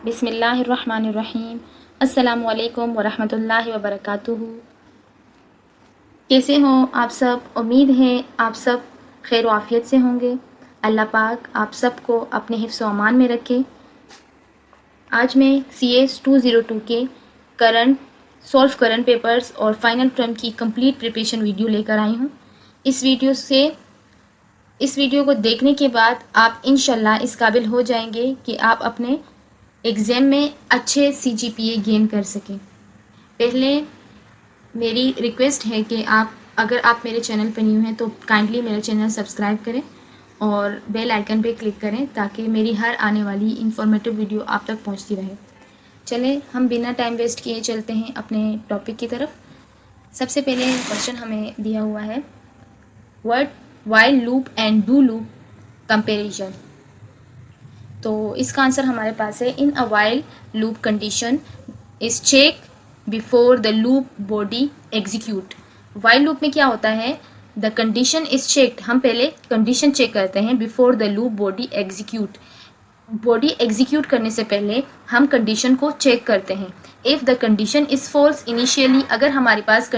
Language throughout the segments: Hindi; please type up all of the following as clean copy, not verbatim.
बिस्मिल्लाहिर्रहमानिर्रहीम। अस्सलामु अलैकुम वरहमतुल्लाहि वबरकातुहू। कैसे हो आप सब? उम्मीद है आप सब खैर आफियत से होंगे। अल्लाह पाक आप सबको अपने हिफ्ज़ व अमान में रखे। आज मैं CS 202 के करंट पेपर्स और फाइनल टर्म की कंप्लीट प्रिपरेशन वीडियो लेकर आई हूँ। इस वीडियो को देखने के बाद आप इंशाल्लाह इस काबिल हो जाएंगे कि आप अपने एग्ज़ाम में अच्छे CGPA गेन कर सकें। पहले मेरी रिक्वेस्ट है कि अगर आप मेरे चैनल पर न्यू हैं तो काइंडली मेरा चैनल सब्सक्राइब करें और बेल आइकन पे क्लिक करें ताकि मेरी हर आने वाली इंफॉर्मेटिव वीडियो आप तक पहुंचती रहे। चलें हम बिना टाइम वेस्ट किए चलते हैं अपने टॉपिक की तरफ। सबसे पहले क्वेश्चन हमें दिया हुआ है, what while loop and do loop comparison. तो इसका आंसर हमारे पास है, in a while loop condition is check before the loop body execute. While loop में क्या होता है, द कंडीशन इज चेक्ड, हम पहले कंडीशन चेक करते हैं before the loop body execute. Body execute करने से पहले हम कंडीशन को चेक करते हैं। If the condition is false initially, अगर हमारे पास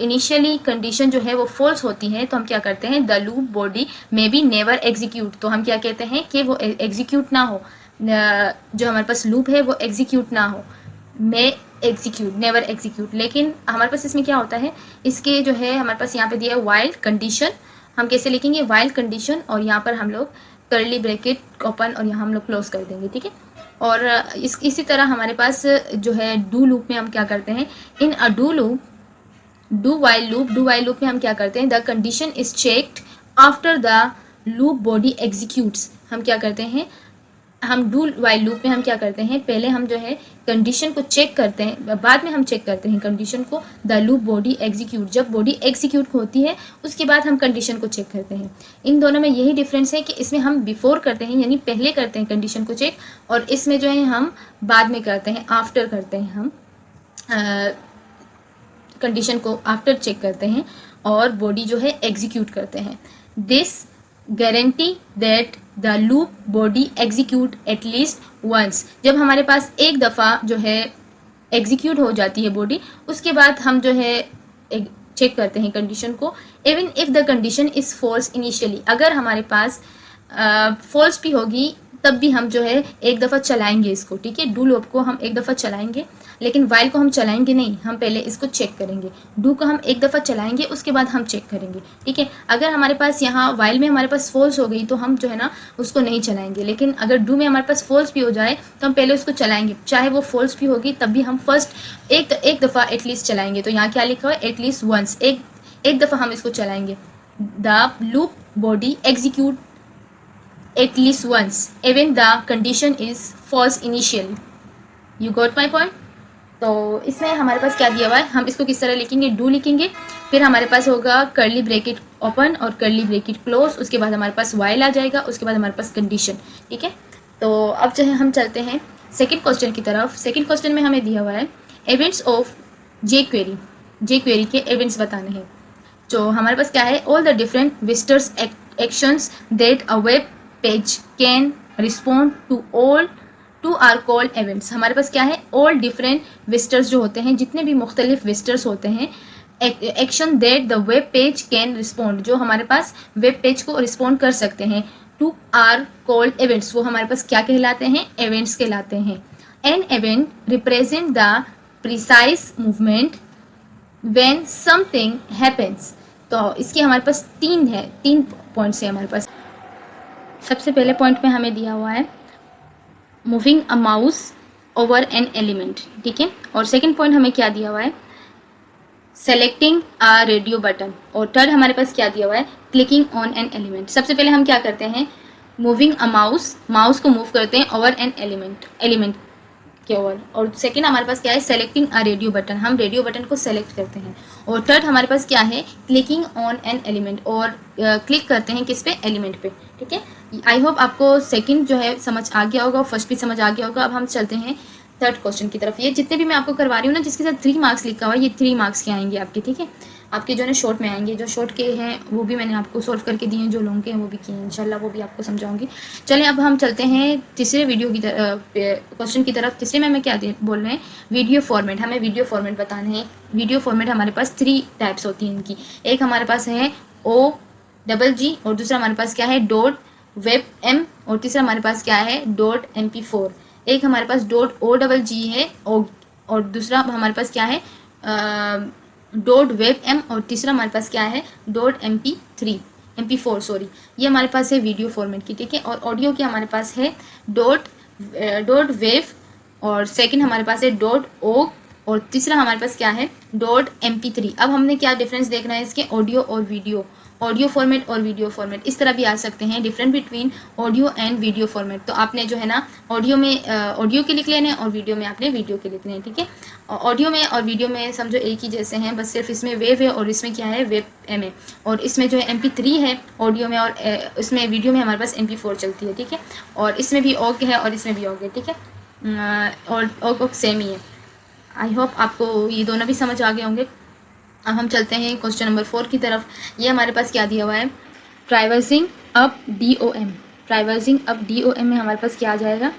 इनिशियली कंडीशन जो है वो फॉल्स होती है तो हम क्या करते हैं, the loop body may be never execute. तो हम क्या कहते हैं कि वो एग्जीक्यूट ना हो, जो हमारे पास लूप है वो एग्जीक्यूट ना हो, मे एग्जीक्यूट, नेवर एग्जीक्यूट। लेकिन हमारे पास इसमें क्या होता है, इसके जो है हमारे पास यहाँ पे दिया है वाइल कंडीशन। हम कैसे लिखेंगे, वाइल कंडीशन और यहाँ पर हम लोग कर्ली ब्रैकेट ओपन और यहाँ हम लोग क्लोज कर देंगे, ठीक है। और इसी तरह हमारे पास जो है डू लूप में हम क्या करते हैं, इन अ डू वाइल लूप में हम क्या करते हैं, the condition is checked after the loop body executes. हम क्या करते हैं, हम डू वाइल लूप में हम क्या करते हैं, पहले हम जो है कंडीशन को चेक करते हैं, बाद में हम चेक करते हैं कंडीशन को, द लूप बॉडी एग्जीक्यूट। जब बॉडी एग्जीक्यूट होती है उसके बाद हम कंडीशन को चेक करते हैं। इन दोनों में यही डिफरेंस है कि इसमें हम बिफोर करते हैं यानी पहले करते हैं कंडीशन को चेक, और इसमें जो है हम बाद में करते हैं, आफ्टर करते हैं, हम कंडीशन को आफ्टर चेक करते हैं और बॉडी जो है एग्जीक्यूट करते हैं। This guarantee that the loop body execute at least once. जब हमारे पास एक दफ़ा जो है एग्जीक्यूट हो जाती है बॉडी, उसके बाद हम जो है चेक करते हैं कंडीशन को। Even if the condition is false initially, अगर हमारे पास फॉल्स भी होगी तब भी हम जो है एक दफ़ा चलाएंगे इसको, ठीक है। डू लूप को हम एक दफ़ा चलाएंगे, लेकिन वाइल को हम चलाएंगे नहीं, हम पहले इसको चेक करेंगे। डू को हम एक दफ़ा चलाएंगे उसके बाद हम चेक करेंगे, ठीक है। अगर हमारे पास यहाँ वाइल में हमारे पास फॉल्स हो गई तो हम जो है ना उसको नहीं चलाएंगे, लेकिन अगर डू में हमारे पास फॉल्स भी हो जाए तो हम पहले उसको चलाएंगे, चाहे वो फॉल्स भी होगी तब भी हम फर्स्ट एक दफ़ा एटलीस्ट चलाएंगे। तो यहाँ क्या लिखा हुआ है, एटलीस्ट वंस, एक दफ़ा हम इसको चलाएंगे। The loop body execute at least once even the condition is false initially. You got my point? तो इसमें हमारे पास क्या दिया हुआ है, हम इसको किस तरह लिखेंगे, डू लिखेंगे, फिर हमारे पास होगा कर्ली ब्रैकेट ओपन और कर्ली ब्रैकेट क्लोज, उसके बाद हमारे पास वाइल आ जाएगा, उसके बाद हमारे पास कंडीशन, ठीक है। तो अब जो है हम चलते हैं सेकंड क्वेश्चन की तरफ। सेकंड क्वेश्चन में हमें दिया हुआ है इवेंट्स ऑफ जे क्वेरी के इवेंट्स बताने हैं। जो हमारे पास क्या है, all the different visitors actions that a web page can respond to are called events. हमारे पास क्या है, ऑल डिफरेंट विजिटर्स जो होते हैं, जितने भी मुख्तलिफ विजिटर्स होते हैं, action that the web page can respond, जो हमारे पास वेब पेज को रिस्पॉन्ड कर सकते हैं, टू आर कॉल्ड इवेंट्स, वो हमारे पास क्या कहलाते हैं, इवेंट्स कहलाते हैं। An event represent the precise movement when something happens. तो इसके हमारे पास तीन पॉइंट्स हैं हमारे पास। सबसे पहले पॉइंट में हमें दिया हुआ है moving a mouse over an element, ठीक है। और सेकंड पॉइंट हमें क्या दिया हुआ है, सेलेक्टिंग अ रेडियो बटन, और थर्ड हमारे पास क्या दिया हुआ है, क्लिकिंग ऑन एन एलिमेंट। सबसे पहले हम क्या करते हैं, मूविंग अ माउस को मूव करते हैं ओवर एन एलिमेंट के ओवर, और सेकंड हमारे पास क्या है, सेलेक्टिंग अ रेडियो बटन, हम रेडियो बटन को सेलेक्ट करते हैं, और थर्ड हमारे पास क्या है, क्लिकिंग ऑन एन एलिमेंट, और क्लिक करते हैं किस पे, एलिमेंट पे, ठीक है। आई होप आपको सेकंड जो है समझ आ गया होगा, फर्स्ट भी समझ आ गया होगा। अब हम चलते हैं थर्ड क्वेश्चन की तरफ। ये जितने भी मैं आपको करवा रही हूँ ना, जिसके साथ 3 मार्क्स लिखा हुआ है, ये 3 मार्क्स के आएंगे आपके, ठीक है। आपके जो है शॉर्ट में आएंगे। जो शॉर्ट के हैं वो भी मैंने आपको सॉल्व करके दिए हैं, जो लॉन्ग के हैं वो भी किए हैं इंशाल्लाह, वो भी आपको समझाऊंगी। चलें अब हम चलते हैं तीसरे वीडियो की क्वेश्चन की तरफ। तीसरे में हमें क्या बोल रहे हैं, वीडियो फॉर्मेट। हमें वीडियो फॉर्मेट बताने हैं। वीडियो फॉर्मेट हमारे पास 3 टाइप्स होती हैं इनकी। एक हमारे पास है OGG और दूसरा हमारे पास क्या है .webm और तीसरा हमारे पास क्या है .mp4। एक हमारे पास .OGG है और दूसरा हमारे पास क्या है .webm और तीसरा हमारे पास क्या है .mp4 सॉरी। ये हमारे पास है वीडियो फॉर्मेट की, ठीक है। और ऑडियो की हमारे पास है .wave और सेकंड हमारे पास है .ogg और तीसरा हमारे पास क्या है .mp3। अब हमने क्या डिफरेंस देखना है इसके, ऑडियो और वीडियो, ऑडियो फॉर्मेट और वीडियो फॉर्मेट इस तरह भी आ सकते हैं, different between audio and video format. तो आपने जो है ना ऑडियो में ऑडियो के लिख लेने हैं और वीडियो में आपने वीडियो के लिखने हैं, ठीक है। ऑडियो में और वीडियो में समझो एक ही जैसे हैं, बस सिर्फ इसमें वेव है और इसमें क्या है वेब एम है, और इसमें जो है MP3 है ऑडियो में और इसमें वीडियो में हमारे पास MP4 चलती है, ठीक है। और इसमें भी ऑग है और इसमें भी ऑग है, ठीक है। और ऑग सेम ही है। आई होप आपको ये दोनों भी समझ आ गए होंगे। अब हम चलते हैं क्वेश्चन नंबर 4 की तरफ। ये हमारे पास क्या दिया हुआ है, ट्राइवर्सिंग अप DOM। ट्राइवर्सिंग अप DOM में हमारे पास क्या आ जाएगा,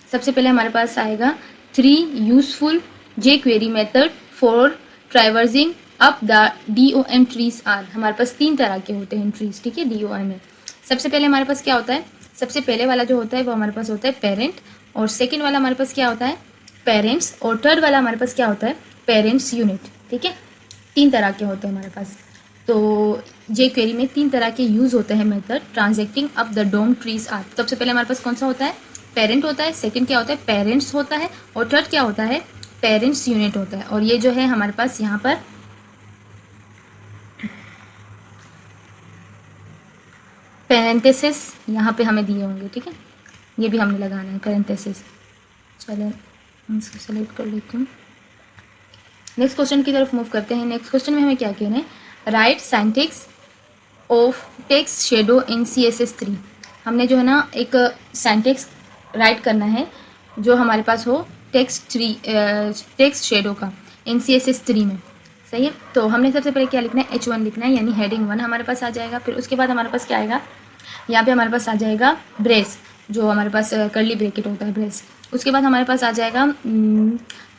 सबसे पहले हमारे पास आएगा 3 useful jQuery method for traversing up the DOM trees are. हमारे पास 3 तरह के होते हैं ट्रीज, ठीक है, DOM में। सबसे पहले हमारे पास क्या होता है, सबसे पहले वाला जो होता है वो हमारे पास होता है पेरेंट, और सेकेंड वाला हमारे पास क्या होता है पेरेंट्स, और थर्ड वाला हमारे पास क्या होता है पेरेंट्स यूनिट, ठीक है। 3 तरह के होते हैं हमारे पास। तो jQuery में 3 तरह के यूज़ होते हैं method transacting up the DOM trees are. सबसे पहले हमारे पास कौन सा होता है पेरेंट होता है, सेकंड क्या होता है पेरेंट्स होता है, और थर्ड क्या होता है पेरेंट्स यूनिट होता है। और ये जो है हमारे पास यहाँ पर पैरेंथेसिस यहाँ पे हमें दिए होंगे, ठीक है, ये भी हमने लगाना है पैरेंथेसिस। चलो इसको सेलेक्ट कर लेती हूँ। नेक्स्ट क्वेश्चन की तरफ मूव करते हैं। नेक्स्ट क्वेश्चन में हमें क्या कहना है, right syntax of text shadow in CSS3। हमने जो है ना एक सिंटैक्स राइट करना है जो हमारे पास हो टेक्स्ट शेडो का इन CSS3 में, सही है। तो हमने सबसे पहले क्या लिखना है H1 लिखना है, यानी हेडिंग 1 हमारे पास आ जाएगा। फिर उसके बाद हमारे पास क्या आएगा, यहाँ पे हमारे पास आ जाएगा ब्रेस, जो हमारे पास कर्ली ब्रैकेट होता है ब्रेस। उसके बाद हमारे पास आ जाएगा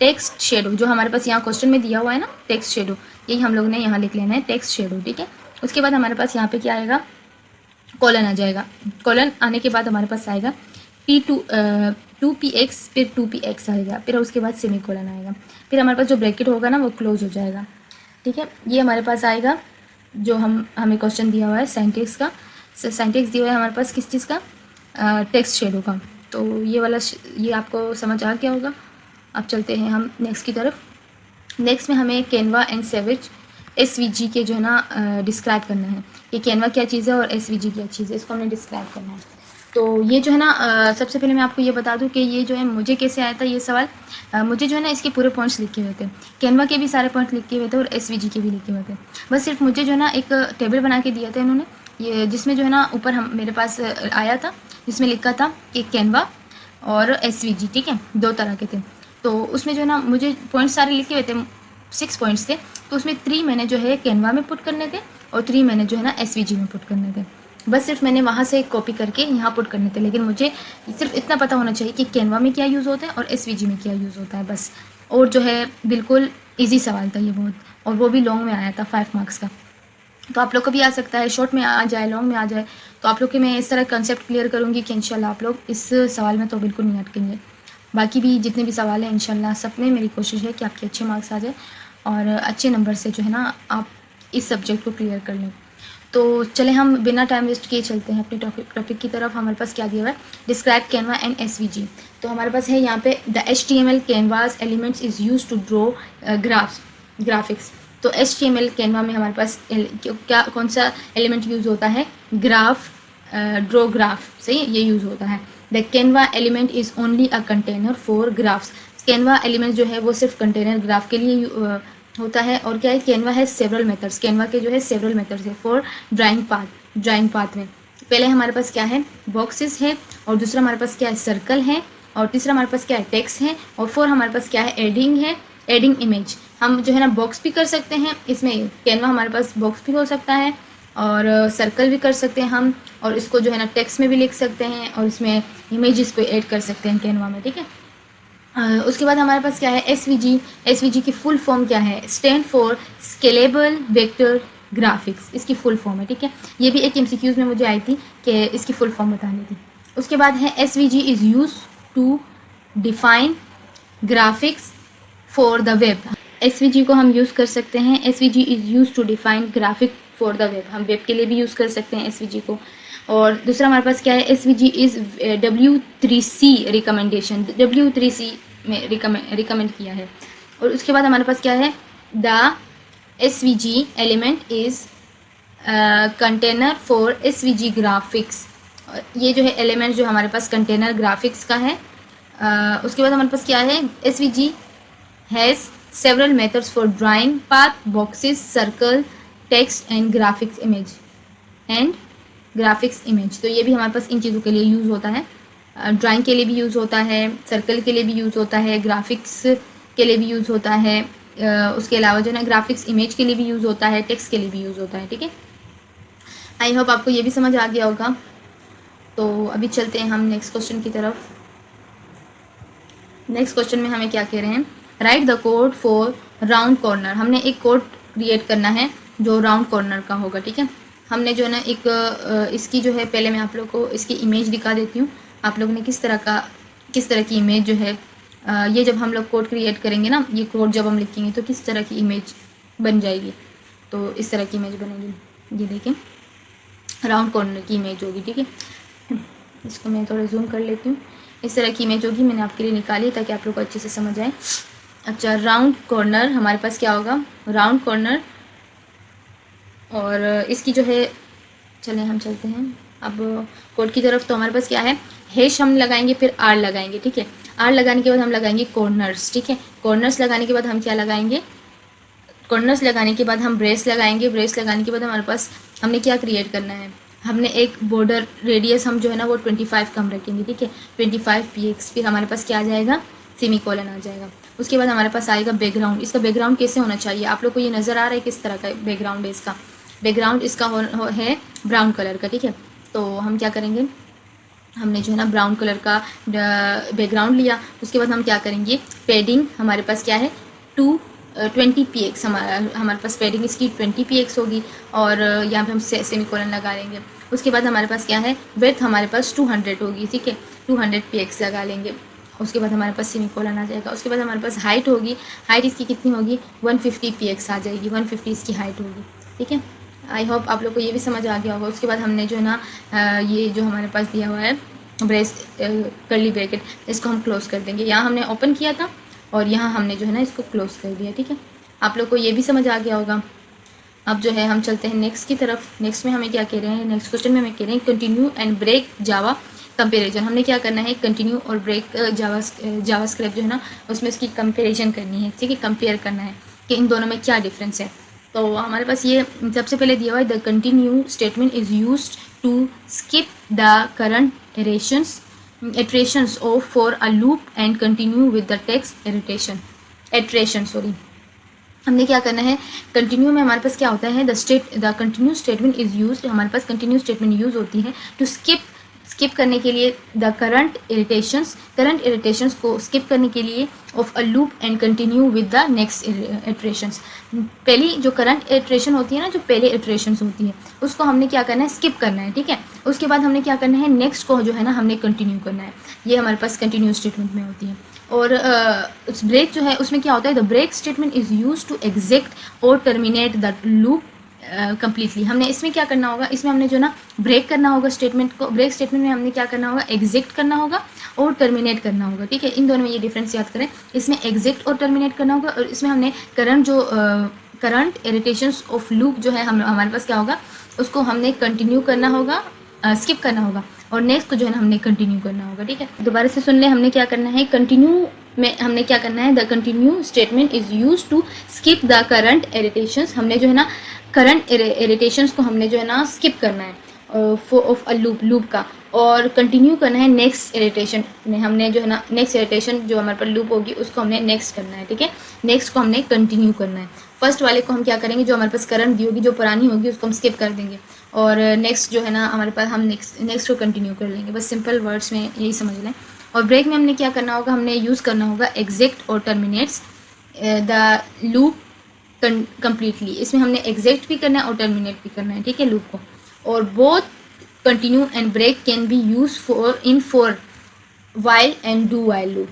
टेक्स्ट शेडो, जो हमारे पास यहाँ क्वेश्चन में दिया हुआ है ना टेक्स्ट शेडो, यही हम लोग ने यहाँ लिख लेना है टेक्स्ट शेडो, ठीक है। उसके बाद हमारे पास यहाँ पे क्या आएगा कॉलन आ जाएगा। कॉलन आने के बाद हमारे पास आएगा P2Px, फिर 2Px आएगा, फिर उसके बाद सेमी कॉलन आएगा, फिर हमारे पास जो ब्रैकेट होगा ना वो क्लोज हो जाएगा, ठीक है। ये हमारे पास आएगा जो हमें क्वेश्चन दिया हुआ है सिंटैक्स का। सिंटैक्स दिया हुआ है हमारे पास किस चीज़ का, टेक्स्ट शेडो का। तो ये वाला ये आपको समझ आ गया होगा। अब चलते हैं हम नेक्स्ट की तरफ। नेक्स्ट में हमें कैनवा एंड सेविज SVG के जो है ना डिस्क्राइब करना है, ये कैनवा क्या चीज़ है और SVG क्या चीज़ है, इसको हमने डिस्क्राइब करना है। तो ये जो है ना सबसे पहले मैं आपको ये बता दूं कि ये जो है मुझे कैसे आया था ये सवाल। मुझे जो है ना इसके पूरे पॉइंट्स लिखे हुए थे, कैनवा के भी सारे पॉइंट लिखे हुए थे और SVG के भी लिखे हुए थे। बस सिर्फ मुझे जो है ना एक टेबल बना के दिया था इन्होंने, ये जिसमें जो है ना ऊपर हम मेरे पास आया था जिसमें लिखा था कि कैनवा और SVG, ठीक है, 2 तरह के थे। तो उसमें जो है ना मुझे पॉइंट्स सारे लिखे हुए थे, 6 पॉइंट्स थे। तो उसमें 3 मैंने जो है कैनवा में पुट करने थे और 3 मैंने जो है ना SVG में पुट करने थे। बस सिर्फ मैंने वहाँ से कॉपी करके यहाँ पुट करने थे, लेकिन मुझे सिर्फ इतना पता होना चाहिए कि कैनवा में क्या यूज़ होता है और SVG में क्या यूज़ होता है बस। और जो है बिल्कुल ईजी सवाल था ये बहुत, और वो भी लॉन्ग में आया था 5 मार्क्स का। तो आप लोग को भी आ सकता है, शॉर्ट में आ जाए, लॉन्ग में आ जाए। तो आप लोग के मैं इस तरह कंसेप्ट क्लियर करूँगी कि इंशाल्लाह आप लोग इस सवाल में तो बिल्कुल नहीं अटकेंगे। बाकी भी जितने भी सवाल हैं इंशाल्लाह सब में मेरी कोशिश है कि आपके अच्छे मार्क्स आ जाए और अच्छे नंबर से जो है ना आप इस सब्जेक्ट को क्लियर कर लें। तो चले हम बिना टाइम वेस्ट किए चलते हैं अपने टॉपिक की तरफ। हमारे पास क्या दिया हुआ है, डिस्क्राइब कैनवा एंड SVG। तो हमारे पास है यहाँ पे the HTML canvas elements is use to draw graphics. तो HTML कैनवा में हमारे पास क्या कौन सा एलिमेंट यूज़ होता है, ड्रॉ ग्राफ, सही ये यूज़ होता है। The Canva element is only a container for graphs. Canva element जो है वो सिर्फ कंटेनर ग्राफ के लिए होता है। और क्या है, कैनवा है सेवरल मेथड्स, कैनवा के जो है सेवरल मेथड्स है फॉर ड्राइंग पाथ में पहले हमारे पास क्या है बॉक्सेस है, और दूसरा हमारे पास क्या है सर्कल है, और तीसरा हमारे पास क्या है टेक्स्ट है, और 4 हमारे पास क्या है एडिंग इमेज। हम जो है ना बॉक्स भी कर सकते हैं, इसमें कैनवा हमारे पास बॉक्स भी हो सकता है और सर्कल भी कर सकते हैं हम, और इसको जो है ना टेक्स्ट में भी लिख सकते हैं और इसमें इमेजेस को ऐड कर सकते हैं कैनवा में, ठीक है। उसके बाद हमारे पास क्या है, एसवीजी की फुल फॉर्म क्या है, stand for scalable vector graphics, इसकी फुल फॉर्म है, ठीक है। ये भी एक एमसीक्यूज में मुझे आई थी कि इसकी फुल फॉर्म बतानी थी। उसके बाद है SVG is use to define graphics for the web. SVG को हम यूज़ कर सकते हैं, SVG is use to define graphic for the web, हम वेब के लिए भी यूज़ कर सकते हैं एसवीजी को। और दूसरा हमारे पास क्या है, SVG is W3C recommendation, W3C में रिकमेंड किया है। और उसके बाद हमारे पास क्या है, the SVG element is container for SVG graphics, ये जो है एलिमेंट जो हमारे पास कंटेनर ग्राफिक्स का है। उसके बाद हमारे पास क्या है, SVG has several methods for drawing path, boxes, circle, text and graphics image. तो ये भी हमारे पास इन चीज़ों के लिए यूज़ होता है, ड्राइंग के लिए भी यूज़ होता है, सर्कल के लिए भी यूज़ होता है, ग्राफिक्स के लिए भी यूज़ होता है, उसके अलावा जो है ना ग्राफिक्स इमेज के लिए भी यूज़ होता है, टेक्स्ट के लिए भी यूज़ होता है, ठीक है। आई होप आपको ये भी समझ आ गया होगा। तो अभी चलते हैं हम नेक्स्ट क्वेश्चन की तरफ। नेक्स्ट क्वेश्चन में हमें क्या कह रहे हैं, right the code for round corner. हमने एक कोड क्रिएट करना है जो राउंड कॉर्नर का होगा, ठीक है। हमने जो है ना एक इसकी जो है, पहले मैं आप लोग को इसकी इमेज दिखा देती हूँ, आप लोगों ने किस तरह की इमेज जो है, ये जब हम लोग कोड क्रिएट करेंगे ना, ये कोड जब हम लिखेंगे तो किस तरह की इमेज बन जाएगी, तो इस तरह की इमेज बनेगी। ये देखें, राउंड कॉर्नर की इमेज होगी, ठीक है। इसको मैं थोड़ा जूम कर लेती हूँ। इस तरह की इमेज होगी, मैंने आपके लिए निकाली ताकि आप लोग को अच्छे से समझ आए। अच्छा, राउंड कॉर्नर हमारे पास क्या होगा, राउंड कॉर्नर, और इसकी जो है, चलें हम चलते हैं अब कोड की तरफ। तो हमारे पास क्या है, हैश हम लगाएंगे, फिर आर लगाएंगे, ठीक है। आर लगाने के बाद हम लगाएंगे कॉर्नर्स, ठीक है। कॉर्नर्स लगाने के बाद हम क्या लगाएंगे, कॉर्नर्स लगाने के बाद हम ब्रेस लगाएंगे, ब्रेस लगाने के बाद हमारे पास हमने क्या क्रिएट करना है, हमने एक बॉर्डर रेडियस हम जो है ना वो 25 कम रखेंगे, ठीक है, 25 px। फिर हमारे पास क्या आ जाएगा, सेमीकोलन आ जाएगा। उसके बाद हमारे पास आएगा बैकग्राउंड। इसका बैकग्राउंड कैसे होना चाहिए, आप लोग को ये नज़र आ रहा है किस तरह का बैकग्राउंड है इसका, बैकग्राउंड इसका है ब्राउन कलर का, ठीक है। तो हम क्या करेंगे, हमने जो है ना ब्राउन कलर का बैकग्राउंड लिया। उसके बाद हम क्या करेंगे, पैडिंग हमारे पास क्या है 20 px, हमारे पास पैडिंग इसकी 20 px होगी, और यहाँ पे हम सेमीकोलन लगा लेंगे। उसके बाद हमारे पास क्या है, विड्थ हमारे पास 200 होगी, ठीक है, 200 px लगा लेंगे। उसके बाद हमारे पास सेमीकोलन आ जाएगा। उसके बाद हमारे पास हाइट होगी, हाइट इसकी कितनी होगी, 150 px आ जाएगी, 150 इसकी हाइट होगी, ठीक है। आई होप आप लोग को ये भी समझ आ गया होगा। उसके बाद हमने जो है ना ये जो हमारे पास दिया हुआ है ब्रेस कर्ली ब्रैकेट, इसको हम क्लोज कर देंगे। यहाँ हमने ओपन किया था और यहाँ हमने जो है ना इसको क्लोज कर दिया, ठीक है। आप लोग को ये भी समझ आ गया होगा। अब जो है हम चलते हैं नेक्स्ट की तरफ। नेक्स्ट में हमें क्या कह रहे हैं, नेक्स्ट क्वेश्चन में हमें कह रहे हैं continue and break Java comparison. हमने क्या करना है, कंटिन्यू और ब्रेक जावास्क्रिप्ट जो है ना उसमें इसकी कंपेरिजन करनी है, ठीक है, कंपेयर करना है कि इन दोनों में क्या डिफरेंस है। तो हमारे पास ये सबसे पहले दिया हुआ है, the continue statement is used to skip the current iterations of for a loop and continue with the text iteration sorry. हमने क्या करना है, कंटिन्यू में हमारे पास क्या होता है, the continue statement is used, हमारे पास कंटिन्यू स्टेटमेंट यूज़ होती है टू स्किप करने के लिए द करंट इरिटेशंस को स्किप करने के लिए of a loop and continue with the next iterations. पहली जो करंट इटरेशन होती है ना, जो पहले इटरेशंस होती है उसको हमने क्या करना है, स्किप करना है, ठीक है। उसके बाद हमने क्या करना है, नेक्स्ट को जो है ना हमने कंटिन्यू करना है। ये हमारे पास कंटिन्यू स्टेटमेंट में होती है। और उस ब्रेक जो है उसमें क्या होता है, the break statement is use to exit और टर्मिनेट द लूप कम्प्लीटली। हमने इसमें क्या करना होगा, इसमें हमने जो ना ब्रेक करना होगा स्टेटमेंट को, ब्रेक स्टेटमेंट में हमने क्या करना होगा, एग्जिट करना होगा और टर्मिनेट करना होगा, ठीक है। इन दोनों में ये डिफरेंस याद करें, इसमें एग्जिट और टर्मिनेट करना होगा, और इसमें हमने करंट इरिटेशंस ऑफ लूप जो है हमारे पास क्या होगा, उसको हमने कंटिन्यू करना होगा, स्किप करना होगा, और नेक्स्ट को जो है ना हमने कंटिन्यू करना होगा, ठीक है। दोबारा से सुन ले, हमने क्या करना है, कंटिन्यू में हमने क्या करना है, the continue statement is use to skip the current iterations. हमने जो है ना करंट इरिटेशंस को हमने जो है ना स्किप करना है, ऑफ अ लूप का, और कंटिन्यू करना है नेक्स्ट इटरेशन में। हमने जो है ना नेक्स्ट इटरेशन जो हमारे पास लूप होगी उसको हमने नेक्स्ट करना है, ठीक है। नेक्स्ट को हमने कंटिन्यू करना है। फर्स्ट वाले को हम क्या करेंगे, जो हमारे पास करंट दी होगी, जो पुरानी होगी, उसको हम स्किप कर देंगे, और नेक्स्ट जो है ना हमारे पास हम नेक्स्ट को कंटिन्यू कर लेंगे। बस सिंपल वर्ड्स में यही समझ लें। और ब्रेक में हमने क्या करना होगा, हमने यूज़ करना होगा एग्जैक्ट और टर्मिनेट्स द लूप कम्प्लीटली। इसमें हमने एग्जैक्ट भी करना है और टर्मिनेट भी करना है, ठीक है, लूप को। और both continue and break can be use for while and do while loop.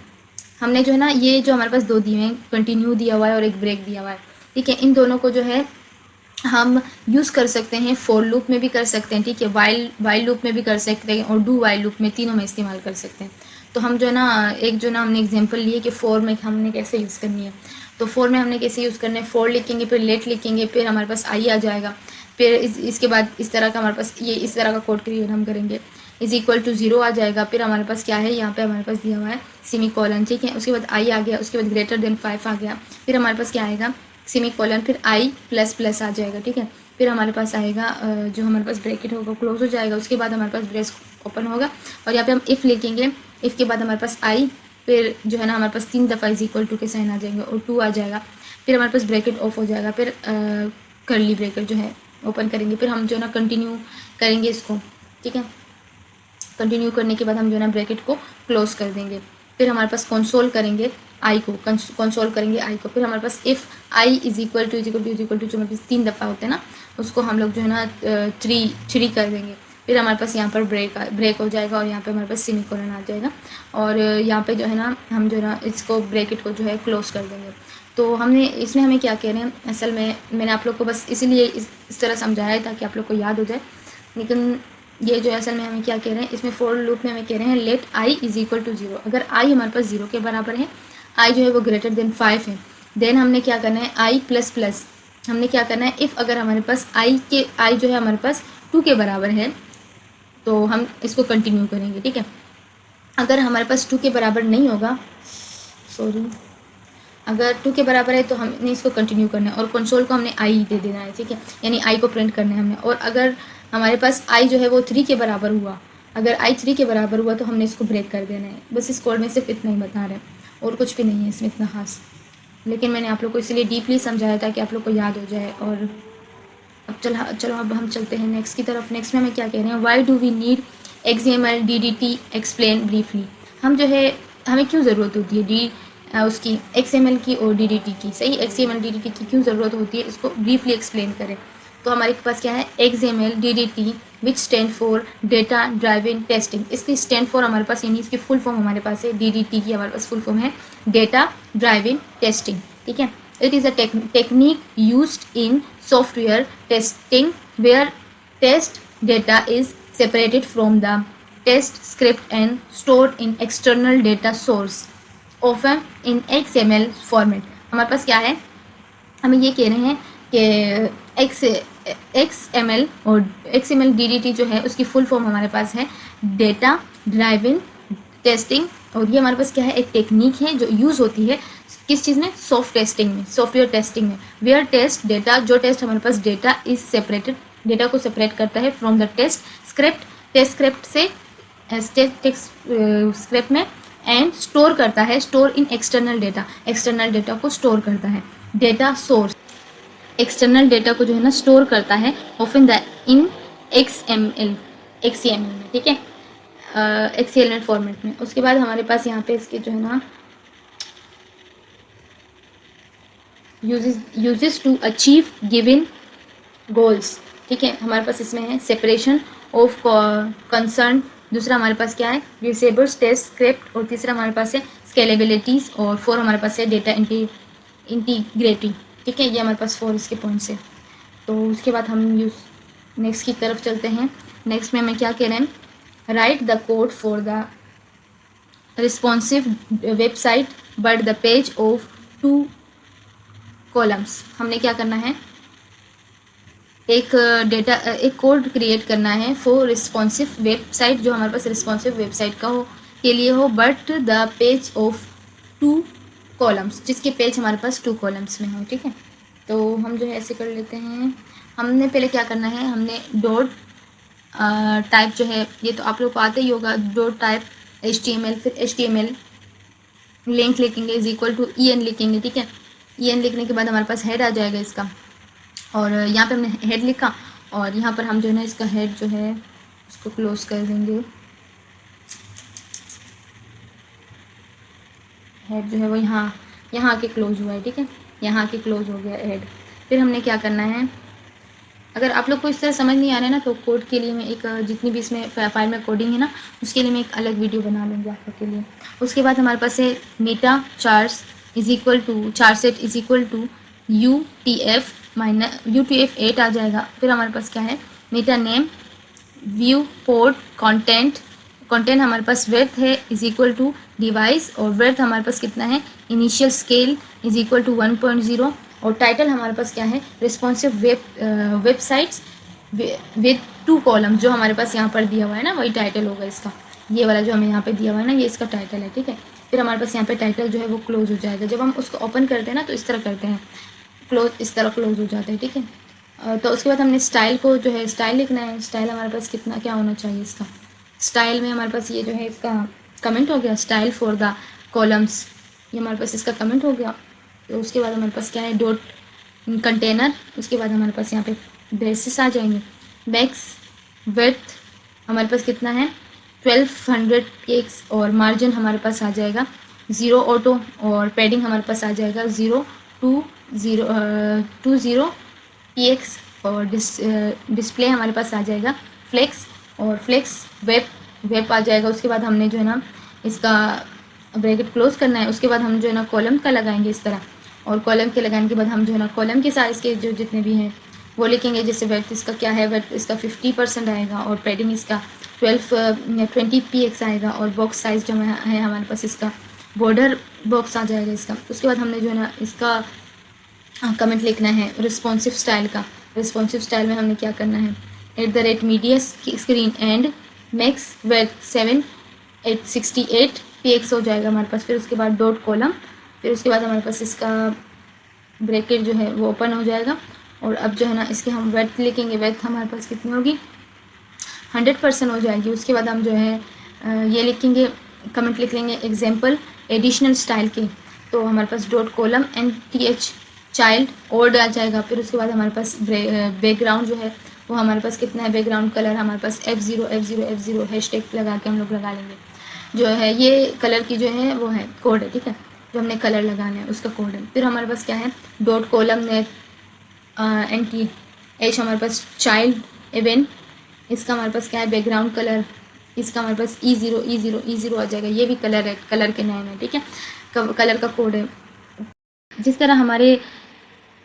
हमने जो है ना ये जो हमारे पास दो दिए हैं, कंटिन्यू दिया हुआ है और एक ब्रेक दिया हुआ है, ठीक है। इन दोनों को जो है हम यूज़ कर सकते हैं, फॉर लूप में भी कर सकते हैं, ठीक है, वाइल लूप में भी कर सकते हैं, और डू वाइल लूप में, तीनों में इस्तेमाल कर सकते हैं। तो हम जो है ना एक जो ना हमने एग्जांपल लिए कि फॉर में हमने कैसे यूज़ करनी है। तो फॉर में हमने कैसे यूज़ करना है, फॉर लिखेंगे, फिर लेट लिखेंगे, फिर हमारे पास आई आ जाएगा, फिर इसके बाद इस तरह का हमारे पास ये इस तरह का कोड क्रिएट हम करेंगे, इज इक्वल टू 0 आ जाएगा। फिर हमारे पास क्या है, यहाँ पे हमारे पास दिया हुआ है सेमी कॉलन, ठीक है। उसके बाद आई आ गया, उसके बाद ग्रेटर देन 5 आ गया, फिर हमारे पास क्या आएगा, सेमी कॉलन, फिर आई प्लस प्लस आ जाएगा, ठीक है। फिर हमारे पास आएगा जो हमारे पास ब्रैकेट होगा क्लोज हो जाएगा, उसके बाद हमारे पास ब्रेस ओपन होगा, और यहाँ पे हम इफ़ लिखेंगे, इफ़ के बाद हमारे पास आई, फिर जो है ना हमारे पास 3 दफ़ा इज इक्वल टू के साइन आ जाएंगे और 2 आ जाएगा, फिर हमारे पास ब्रैकेट ऑफ हो जाएगा, फिर कर्ली ब्रैकेट जो है ओपन करेंगे, फिर हम जो है ना कंटिन्यू करेंगे इसको, ठीक है। कंटिन्यू करने के बाद हम जो है ना ब्रैकेट को क्लोज कर देंगे, फिर हमारे पास कंसोल करेंगे आई को, कंसोल करेंगे आई को, फिर हमारे पास if I is equal to जो हमारे पास 3 दफ़ा होते हैं ना, उसको हम लोग जो है ना थ्री कर देंगे, फिर हमारे पास यहाँ पर ब्रेक हो जाएगा, और यहाँ पे हमारे पास सेमीकोलन आ जाएगा, और यहाँ पे जो है ना हम जो है ना इसको ब्रैकेट को जो है क्लोज कर देंगे। तो हमने इसमें हमें क्या कह रहे हैं, असल में मैंने आप लोग को बस इसीलिए इस तरह समझाया है ताकि आप लोग को याद हो जाए, लेकिन ये जो असल में हमें क्या कह रहे हैं, इसमें फॉर लूप में हमें कह रहे हैं let i is equal to 0। अगर आई हमारे पास 0 के बराबर है, आई जो है वो ग्रेटर देन 5 है, देन हमने क्या करना है, आई प्लस प्लस हमने क्या करना है, इफ़ अगर हमारे पास आई जो है हमारे पास 2 के बराबर है, तो हम इसको कंटिन्यू करेंगे, ठीक है। अगर हमारे पास 2 के बराबर नहीं होगा, सॉरी, अगर 2 के बराबर है तो हमने इसको कंटिन्यू करना है, और कंसोल को हमने आई दे देना है, ठीक है, यानी आई को प्रिंट करना है हमने। और अगर हमारे पास आई जो है वो 3 के बराबर हुआ, अगर आई 3 के बराबर हुआ तो हमने इसको ब्रेक कर देना है। बस इस कोड में सिर्फ इतना ही बता रहे हैं, और कुछ भी नहीं है इसमें इतना खास, लेकिन मैंने आप लोग को इसलिए डीपली समझाया ताकि आप लोग को याद हो जाए। और अब चलो अब हम चलते हैं नेक्स्ट की तरफ। नेक्स्ट में हमें क्या कह रहे हैं, why do we need XML DDT explain briefly. हम जो है हमें क्यों ज़रूरत होती है उसकी XML की और DDT की, सही, XML DDT की क्यों ज़रूरत होती है, इसको ब्रीफली एक्सप्लेन करें। तो हमारे पास क्या है, XML DDT which stand for data driven testing. इसकी स्टैंड फॉर हमारे पास, यानी इसकी फुल फॉर्म हमारे पास है, DDT की हमारे पास फुल फॉर्म है डेटा ड्राइवन टेस्टिंग, ठीक है। It is a technique used in software testing where test data is separated from the test script and stored in external data source, often in XML format। हमारे पास क्या है, हमें ये कह रहे हैं कि XML और XML DDT जो है उसकी फुल फॉर्म हमारे पास है डेटा ड्राइवन टेस्टिंग, और ये हमारे पास क्या है, एक टेक्निक है जो यूज़ होती है किस चीज़ में, सॉफ्टवेयर टेस्टिंग में, वेयर टेस्ट डेटा, जो टेस्ट हमारे पास डेटा इज सेपरेटेड, डेटा को सेपरेट करता है फ्रॉम द टेस्ट स्क्रिप्ट से स्क्रिप्ट में, एंड स्टोर करता है, स्टोर इन एक्सटर्नल डेटा को स्टोर करता है, डेटा सोर्स एक्सटर्नल डेटा को जो है ना स्टोर करता है, ऑफन द इन XML में, ठीक है, XML फॉर्मेट में। उसके बाद हमारे पास यहाँ पे इसके जो है ना uses to achieve given goals, ठीक है। हमारे पास इसमें है सेपरेशन ऑफ कंसर्न, दूसरा हमारे पास क्या है, डिसेबल्स टेस्ट स्क्रिप्ट, और तीसरा हमारे पास है स्केलेबिलिटीज, और 4 हमारे पास है डेटा इंटीग्रिटी, ठीक है। ये हमारे पास 4 इसके पॉइंट्स है। तो उसके बाद हम नेक्स्ट की तरफ चलते हैं। नेक्स्ट में हमें क्या कह रहे हैं, right the code for the responsive website but the page of 2 columns. हमने क्या करना है, एक कोड क्रिएट करना है फॉर रिस्पॉन्सिव वेबसाइट, जो हमारे पास रिस्पॉन्सिव वेबसाइट का हो के लिए हो, but the page of 2 columns, जिसके पेज हमारे पास 2 कॉलम्स में हो, ठीक है। तो हम जो है ऐसे कर लेते हैं, हमने पहले क्या करना है, हमने टाइप जो है ये तो आप लोग को आते ही होगा, डॉट टाइप HTML, फिर HTML लिंक लिखेंगे इज इक्वल टू EN लिखेंगे, ठीक है। EN लिखने के बाद हमारे पास हेड आ जाएगा इसका, और यहाँ पे हमने हेड लिखा, और यहाँ पर हम जो है ना इसका हेड जो है उसको क्लोज कर देंगे। हेड जो है वो यहाँ आके क्लोज हुआ है, ठीक है, यहाँ आके क्लोज हो गया हेड। फिर हमने क्या करना है, अगर आप लोग को इस तरह समझ नहीं आ रहा है ना तो कोड के लिए मैं एक जितनी भी इसमें फाइल में कोडिंग है ना उसके लिए मैं एक अलग वीडियो बना लूँगी आप लोग के लिए। उसके बाद हमारे पास है meta chars is equal to charset is equal to UTF-8 आ जाएगा। फिर हमारे पास क्या है, meta name, viewport, content हमारे पास वेथ है इज इक्वल टू डिवाइस, और वेथ हमारे पास कितना है, initial scale is equal to 1.0, और टाइटल हमारे पास क्या है, रिस्पॉन्सिव वेबसाइट्स विद 2 कॉलम, जो हमारे पास यहाँ पर दिया हुआ है ना वही टाइटल होगा इसका, ये वाला जो हमें यहाँ पे दिया हुआ है ना ये इसका टाइटल है, ठीक है। फिर हमारे पास यहाँ पे टाइटल जो है वो क्लोज हो जाएगा। जब हम उसको ओपन करते हैं ना तो इस तरह करते हैं, क्लोज, इस तरह क्लोज हो जाता है, ठीक है। तो उसके बाद हमने स्टाइल को जो है स्टाइल लिखना है। स्टाइल हमारे पास कितना क्या होना चाहिए इसका, स्टाइल में हमारे पास ये जो है इसका कमेंट हो गया, स्टाइल फॉर द कॉलम्स, ये हमारे पास इसका कमेंट हो गया। तो उसके बाद हमारे पास क्या है, डॉट कंटेनर, उसके बाद हमारे पास यहाँ पे ब्रेसेस आ जाएंगे, मैक्स विड्थ हमारे पास कितना है 1200 px, और मार्जिन हमारे पास आ जाएगा 0 ऑटो, और पैडिंग हमारे पास आ जाएगा 020 px, और डिस्प्ले हमारे पास आ जाएगा फ्लेक्स, और फ्लेक्स वेब आ जाएगा। उसके बाद हमने जो है ना इसका ब्रैकेट क्लोज करना है। उसके बाद हम जो है ना कॉलम का लगाएंगे इस तरह, और कॉलम के लगाने के बाद हम जो है ना कॉलम के साइज़ के जो जितने भी हैं वो लिखेंगे। जैसे वेट इसका क्या है, वेट इसका 50% आएगा, और पैडिंग इसका 20 px आएगा, और बॉक्स साइज़ जो है हमारे पास इसका बॉर्डर बॉक्स आ जाएगा इसका। उसके बाद हमने जो है ना इसका कमेंट लिखना है रिस्पॉन्सिव स्टाइल का। रिस्पॉन्सिव स्टाइल में हमने क्या करना है, @media screen and max width 768 px हो जाएगा हमारे पास। फिर उसके बाद डॉट कॉलम, फिर उसके बाद हमारे पास इसका ब्रैकेट जो है वो ओपन हो जाएगा, और अब जो है ना इसके हम वेट लिखेंगे। वेट हमारे पास कितनी होगी, 100% हो जाएगी। उसके बाद हम जो है ये लिखेंगे, कमेंट लिख लेंगे एग्जाम्पल एडिशनल स्टाइल के, तो हमारे पास dot column NTH child odd आ जाएगा। फिर उसके बाद हमारे पास बैकग्राउंड जो है वो हमारे पास कितना है, बैकग्राउंड कलर हमारे पास F0 हैशटैग लगा के हम लोग लगा लेंगे। जो है ये कलर की जो है वो है कोड है, ठीक है, जो हमने कलर लगाना है उसका कोड है। फिर हमारे पास क्या है, डॉट कॉलम नेट NTH हमारे पास चाइल्ड इवेंट, इसका हमारे पास क्या है बैकग्राउंड कलर, इसका हमारे पास E0 आ जाएगा। ये भी कलर है, कलर के नाम है, ठीक है, कलर का कोड है। जिस तरह हमारे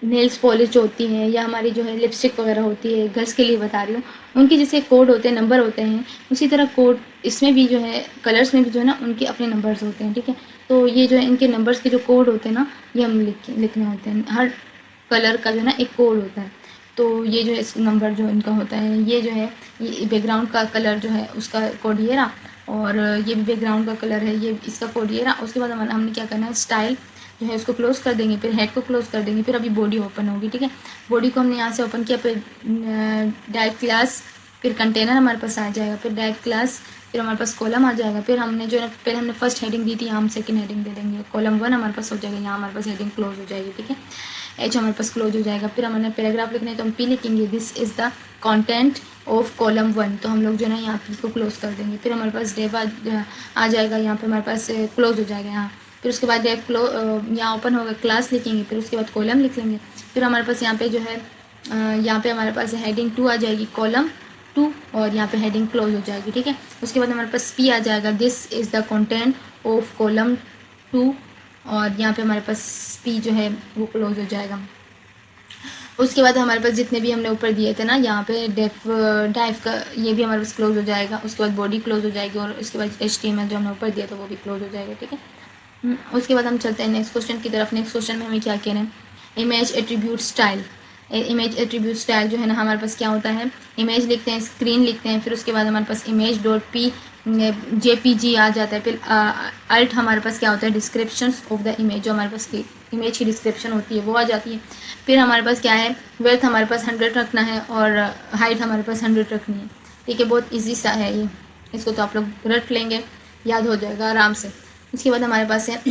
नेल्स पॉलिश जो होती हैं या हमारी जो है लिपस्टिक वगैरह होती है, गर्ल्स के लिए बता रही हूँ, उनके जैसे कोड होते हैं, नंबर होते हैं, उसी तरह कोड इसमें भी जो है कलर्स में भी जो है ना उनके अपने नंबर्स होते हैं, ठीक है। तो ये जो है इनके नंबर्स के जो कोड होते हैं ना ये हम लिखने होते हैं। हर कलर का जो है ना एक कोड होता है, तो ये जो है इस नंबर जो इनका होता है, ये जो है ये बैकग्राउंड का कलर जो है उसका कोड ये रहा, और ये भी बैकग्राउंड का कलर है, ये इसका कोड ये रहा। उसके बाद हमने क्या करना है, स्टाइल जो है उसको क्लोज कर देंगे, फिर हेड को क्लोज कर देंगे, फिर अभी बॉडी ओपन होगी, ठीक है। बॉडी को हमने यहाँ से ओपन किया, फिर डायरेक्ट क्लास, फिर कंटेनर हमारे पास आ जाएगा, फिर डायरेक्ट क्लास, फिर हमारे पास कॉलम आ जाएगा। फिर हमने जो है पहले हमने फर्स्ट हेडिंग दी थी, यहाँ हम सेकंड हेडिंग दे देंगे। कॉलम 1 हमारे पास हो जाएगा, यहाँ हमारे पास हेडिंग क्लोज हो जाएगी, ठीक है। H हमारे पास क्लोज हो जाएगा। फिर हमने पैराग्राफ लिखना है तो हम P लिखेंगे, this is the content of column 1, तो हम लोग जो है ना यहाँ P को क्लोज कर देंगे। फिर हमारे पास डेव आ जाएगा, यहाँ पे हमारे पास क्लोज हो जाएगा यहाँ। फिर उसके बाद डेव यहाँ ओपन होगा, क्लास लिखेंगे, फिर उसके बाद कॉलम लिख लेंगे। फिर हमारे पास यहाँ पे जो है यहाँ पे हमारे पास हेडिंग 2 आ जाएगी, कॉलम 2, और यहाँ पे हेडिंग क्लोज हो जाएगी, ठीक है। उसके बाद हमारे पास P आ जाएगा, this is the content of column 2, और यहाँ पे हमारे पास P जो है वो क्लोज हो जाएगा। उसके बाद हमारे पास जितने भी हमने ऊपर दिए थे ना, यहाँ पे डाइव का ये भी हमारे पास क्लोज हो जाएगा। उसके बाद बॉडी क्लोज हो जाएगी, और उसके बाद HTML जो हमने ऊपर दिया था वो भी क्लोज हो जाएगा, ठीक है। उसके बाद हम चलते हैं नेक्स्ट क्वेश्चन की तरफ। नेक्स्ट क्वेश्चन में हमें क्या कहना है, image attribute style. Image attribute style जो है ना हमारे पास क्या होता है, इमेज लिखते हैं, स्क्रीन लिखते हैं, फिर उसके बाद हमारे पास इमेज .p JPG आ जाता है। फिर अल्ट हमारे पास क्या होता है, डिस्क्रिप्शन ऑफ द इमेज, जो हमारे पास इमेज की डिस्क्रिप्शन होती है वो आ जाती है। फिर हमारे पास क्या है, विड्थ हमारे पास 100 रखना है, और हाइट हमारे पास 100 रखनी है। ठीक है, बहुत इजी सा है ये, इसको तो आप लोग रट लेंगे, याद हो जाएगा आराम से। उसके बाद हमारे पास है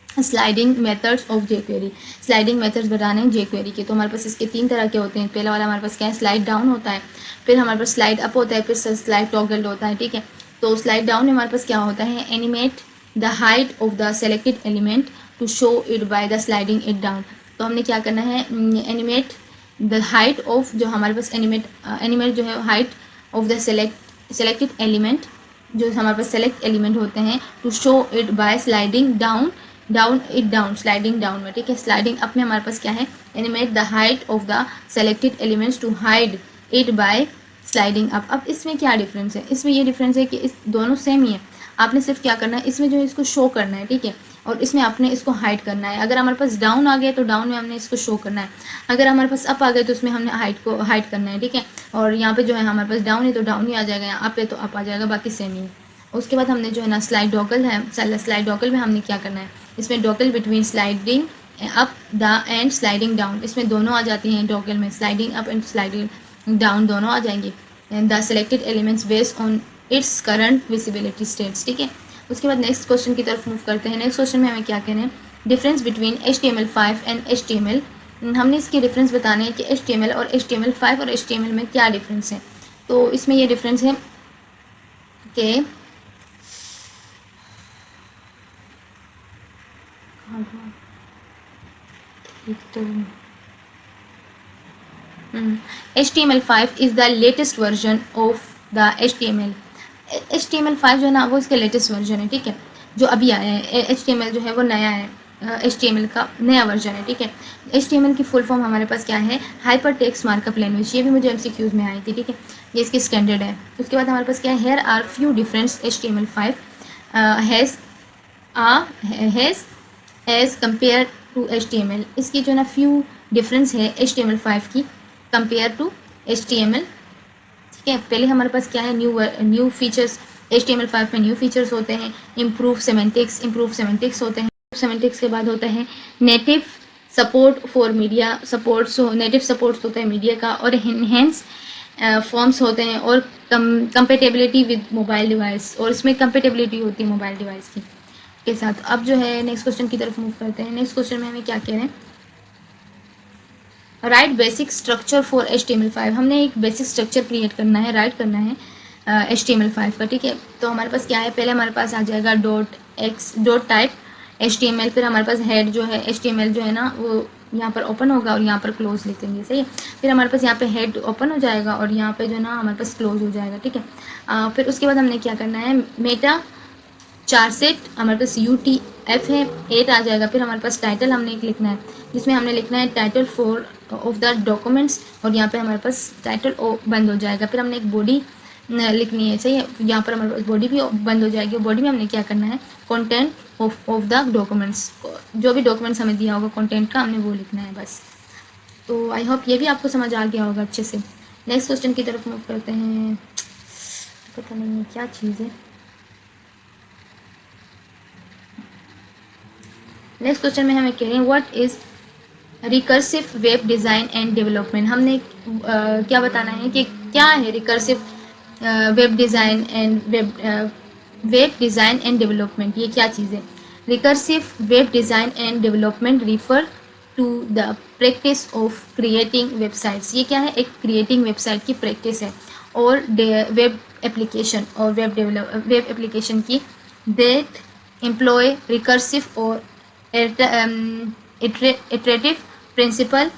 sliding methods of jQuery. Sliding methods बताने हैं जेक्वेरी के, तो हमारे पास इसके 3 तरह के होते हैं। पहला वाला हमारे पास क्या है, स्लाइड डाउन होता है, फिर हमारे पास स्लाइड अप होता है, फिर स्लाइड टॉगल्ड होता है। ठीक है, तो स्लाइड डाउन में हमारे पास क्या होता है, animate the height of the selected element to show it by the sliding it down. तो हमने क्या करना है, एनिमेट द हाइट ऑफ, जो हमारे पास एनिमेट जो है height of the selected element, जो हमारे पास सेलेक्ट एलिमेंट होते हैं, to show it by sliding down sliding down में। ठीक है, स्लाइडिंग अप में हमारे पास क्या है, animate the height of the selected elements to hide it by sliding up. अब इसमें क्या डिफरेंस है, इसमें ये डिफरेंस है कि इस दोनों सेम ही है, आपने सिर्फ क्या करना है, इसमें जो है इसको शो करना है। ठीक है, और इसमें आपने इसको हाइड करना है। अगर हमारे पास डाउन आ गया तो डाउन में हमने इसको शो करना है, अगर हमारे पास अप आ गए तो उसमें हमने हाइट को हाइड करना है। ठीक है, और यहाँ पे जो है हमारे पास डाउन है तो डाउन ही आ जाएगा, यहाँ अप है तो अप आ जाएगा, बाकी सेम ही है। उसके बाद हमने जो है ना स्लाइड डॉगल है, स्लाइड डॉगल में हमने क्या करना है, इसमें toggle between sliding up the and sliding down, इसमें दोनों आ जाती हैं डॉगल में, sliding up and sliding down दोनों आ जाएंगे। The selected elements based on its current visibility states. ठीक है, उसके बाद नेक्स्ट क्वेश्चन की तरफ मूव करते हैं। नेक्स्ट क्वेश्चन में हमें क्या कहना है, difference between HTML5 and HTML। हमने इसके डिफरेंस बताने हैं कि HTML और HTML5 और HTML में क्या डिफरेंस है। तो इसमें ये डिफरेंस है कि HTML5 is the latest version of the HTML। HTML5 जो है ना वो इसका लेटेस्ट वर्जन है। ठीक है, जो अभी आया है, HTML जो है वो नया है, HTML का नया वर्जन है। ठीक है, HTML की फुल फॉर्म हमारे पास क्या है, हाइपर टेक्स्ट मार्कअप लैंग्वेज, ये भी मुझे MCQs में आई थी। ठीक है, ये इसकी स्टैंडर्ड है। उसके बाद हमारे पास क्या है, here are few difference HTML5 has as compare to HTML। इसकी जो है ना फ्यू डिफरेंस है HTML5 की कंपेयर टू HTML। ठीक है, पहले हमारे पास क्या है, न्यू फीचर्स, HTML5 में न्यू फीचर्स होते हैं, इम्प्रूव सेमेंटिक्स होते हैं। सेमेंटिक्स के बाद होता है native support for media supports, native supports होता है मीडिया का, और इनहेंस फॉर्म्स होते हैं, और कंपेटेबिलिटी विद मोबाइल डिवाइस, और इसमें कंपेटेबिलिटी होती है मोबाइल डिवाइस की के साथ। अब जो है नेक्स्ट क्वेश्चन की तरफ मूव करते हैं। नेक्स्ट क्वेश्चन में हमें क्या कह रहे हैं, right basic structure for HTML5। हमने एक बेसिक स्ट्रक्चर क्रिएट करना है, राइट करना है HTML5 का। ठीक है, तो हमारे पास क्या है, पहले हमारे पास आ जाएगा डॉट टाइप HTML, फिर हमारे पास हेड जो है HTML जो है ना वो यहाँ पर ओपन होगा और यहाँ पर क्लोज लिखेंगे, सही है। फिर हमारे पास यहाँ पे हेड ओपन हो जाएगा और यहाँ पे जो है ना हमारे पास क्लोज हो जाएगा। ठीक है, फिर उसके बाद हमने क्या करना है, मेटा चार्सेट हमारे पास UTF है 8 आ जाएगा। फिर हमारे पास टाइटल हमने एक लिखना है, जिसमें हमने लिखना है title for of the documents, और यहाँ पे हमारे पास टाइटल बंद हो जाएगा। फिर हमने एक बॉडी लिखनी है, सही है, यहाँ पर हमारे पास बॉडी भी बंद हो जाएगी। बॉडी में हमने क्या करना है, कंटेंट ऑफ द डॉक्यूमेंट्स, जो भी डॉक्यूमेंट्स हमें दिया होगा कंटेंट का, हमने वो लिखना है बस। तो आई होप ये भी आपको समझ आ गया होगा अच्छे से। नेक्स्ट क्वेश्चन की तरफ मूव करते हैं, पता नहीं क्या चीज़ है। नेक्स्ट क्वेश्चन में हमें कह रहे हैं what is recursive web design and development. हमने क्या बताना है कि क्या है recursive web design and web design and development, ये क्या चीज़ है। Recursive web design and development refer to the practice of creating websites. ये क्या है, एक क्रिएटिंग वेबसाइट की प्रैक्टिस है, और वेब एप्लीकेशन और वेब एप्लीकेशन की दैट एम्प्लॉय रिकर्सिव और iterative principle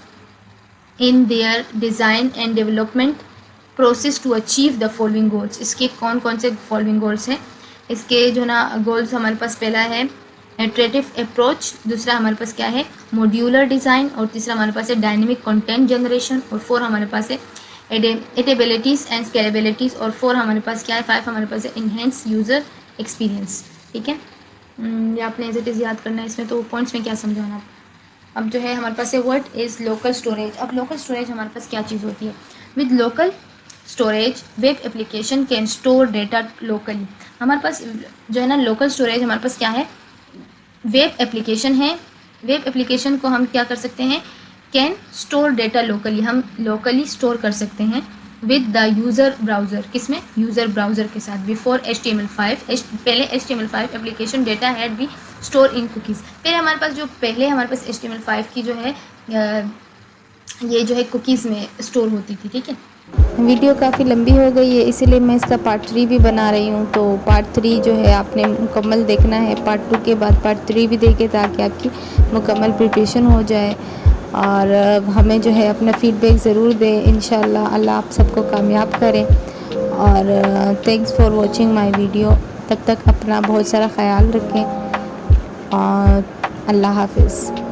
in their design and development process to achieve the following goals। इसके कौन कौन से फॉलोइंग गोल्स हैं, इसके जो ना गोल्स हमारे पास पहला है iterative अप्रोच, दूसरा हमारे पास क्या है मॉड्यूलर डिज़ाइन, और तीसरा हमारे पास है डायनेमिक कंटेंट जनरेशन, और 4 हमारे पास है एडेबिलिटीज़ एंड स्केलेबिलिटीज़, और 4 हमारे पास क्या है, 5 हमारे पास है इनहेंस यूज़र एक्सपीरियंस। ठीक है, ये आपने एज इट इज़ याद करना है। इसमें तो पॉइंट्स में क्या समझाना। अब जो है हमारे पास है व्हाट इज़ लोकल स्टोरेज। अब लोकल स्टोरेज हमारे पास क्या चीज़ होती है, with local storage web application can store data locally. हमारे पास जो है ना लोकल स्टोरेज हमारे पास क्या है, वेब एप्लीकेशन है, वेब एप्लीकेशन को हम क्या कर सकते हैं, कैन स्टोर डेटा लोकली, हम लोकली स्टोर कर सकते हैं विद द यूज़र ब्राउज़र, किसमें, यूज़र ब्राउज़र के साथ, बिफोर HTML5 पहले HTML5 application data had B store in cookies. फिर हमारे पास जो पहले हमारे पास HTML5 की जो है ये जो है कुकीज़ में स्टोर होती थी, ठीक है। वीडियो काफ़ी लंबी हो गई है, इसीलिए मैं इसका पार्ट 3 भी बना रही हूँ। तो पार्ट 3 जो है आपने मुकम्मल देखना है, पार्ट 2 के बाद पार्ट 3 भी देखें ताकि आपकी मुकम्मल प्रिपरेशन हो जाए। और हमें जो है अपना फ़ीडबैक ज़रूर दें। इंशाल्लाह अल्लाह आप सबको कामयाब करें। और thanks for watching my video. तब तक अपना बहुत सारा ख्याल रखें और अल्लाह हाफिज़।